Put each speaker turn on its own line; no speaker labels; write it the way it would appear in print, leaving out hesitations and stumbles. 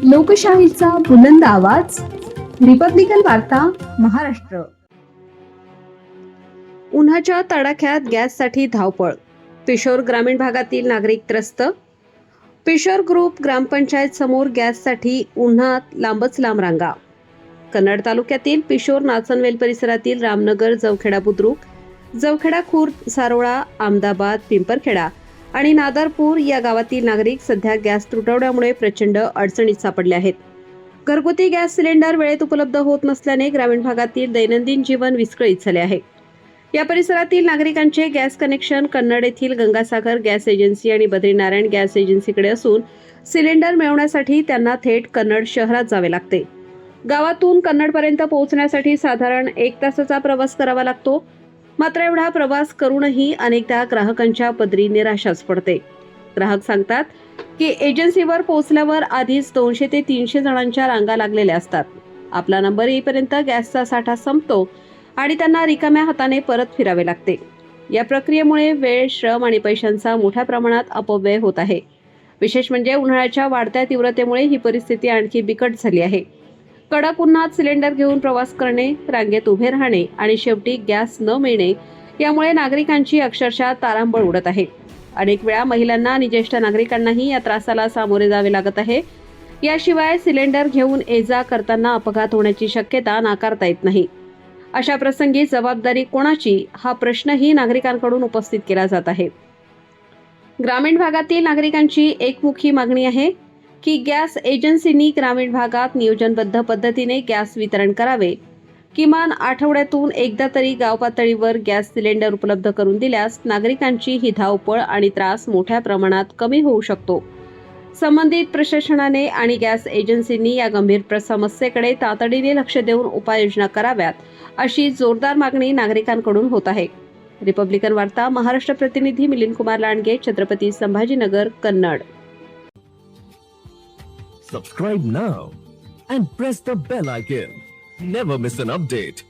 लोकशाहीचा बुलंद आवाज, रिपब्लिकन वार्ता महाराष्ट्र. उन्हाच्या तडाख्यात गॅससाठी धावपळ, पिशोर ग्रामीण भागातील नागरिक त्रस्त. पिशोर ग्रुप ग्रामपंचायत समोर गॅससाठी उन्हात लांबच लांब रांगा. कन्नड तालुक्यातील पिशोर नाचनवेल परिसरातील रामनगर, जवखेडा बुद्रुक, जवखेडा खुर्द, सारोळा, अहमदाबाद, पिंपरखेडा आणि नादारपूर या गावातील नागरिक सध्या गॅस तुटवड्यामुळे प्रचंड अडचणीत सापडले आहेत. घरगुती गॅस सिलेंडर वेळेत उपलब्ध होत नसल्याने ग्रामीण भागातील दैनंदिन जीवन विस्कळीत झाले आहे. या परिसरातील नागरिकांचे गॅस कनेक्शन कन्नड येथील गंगासागर गॅस एजन्सी आणि बद्रीनारायण गॅस एजन्सीकडे असून सिलेंडर मिळवण्यासाठी त्यांना थेट कन्नड शहरात जावे लागते. गावातून कन्नडपर्यंत पोहोचण्यासाठी साधारण 1 तासाचा प्रवास करावा लागतो. मात्र एवढा प्रवास करूनही अनेकदा ग्राहकांच्या पदरी निराशाच पडते. ग्राहक सांगतात की एजन्सीवर पोहोचल्यावर आधीच 200 ते 300 जणांच्या रांगा लागलेल्या असतात. आपला नंबर येईपर्यंत गॅसचा साठा संपतो आणि त्यांना रिकाम्या हाताने परत फिरावे लागते. या प्रक्रियेमुळे वेळ, श्रम आणि पैशांचा मोठ्या प्रमाणात अपव्यय होत आहे. विशेष म्हणजे उन्हाळ्याच्या वाढत्या तीव्रतेमुळे ही परिस्थिती आणखी बिकट झाली आहे. कडक उन्हात सिलेंडर घेऊन प्रवास करणे, रांगेत उभे राहणे आणि शेवटी गॅस न मिळणे यामुळे नागरिकांची अक्षरशः तारांबळ उडत आहे. अनेक वेळा महिलांना आणि ज्येष्ठ नागरिकांनाही या त्रासाला सामोरे जावे लागत आहे. याशिवाय सिलेंडर घेऊन ये-जा करताना अपघात होण्याची शक्यता नाकारता येत नाही. अशा प्रसंगी जबाबदारी कोणाची हा प्रश्नही नागरिकांकडून उपस्थित केला जात आहे. ग्रामीण भागातील नागरिकांची एकमुखी मागणी आहे की गॅस एजन्सींनी ग्रामीण भागात नियोजनबद्ध पद्धतीने गॅस वितरण करावे. किमान आठवड्यातून एकदा तरी गाव पातळीवर गॅस सिलेंडर उपलब्ध करून दिल्यास नागरिकांची ही धावपळ आणि त्रास मोठ्या प्रमाणात कमी होऊ शकतो. संबंधित प्रशासनाने आणि गॅस एजन्सींनी या गंभीर समस्येकडे तातडीने लक्ष देऊन उपाययोजना कराव्यात, अशी जोरदार मागणी नागरिकांकडून होत आहे. रिपब्लिकन वार्ता महाराष्ट्र प्रतिनिधी Milind Kumar Landge, Chhatrapati Sambhajinagar, Kannada.
Subscribe now and press the bell icon. Never miss an update.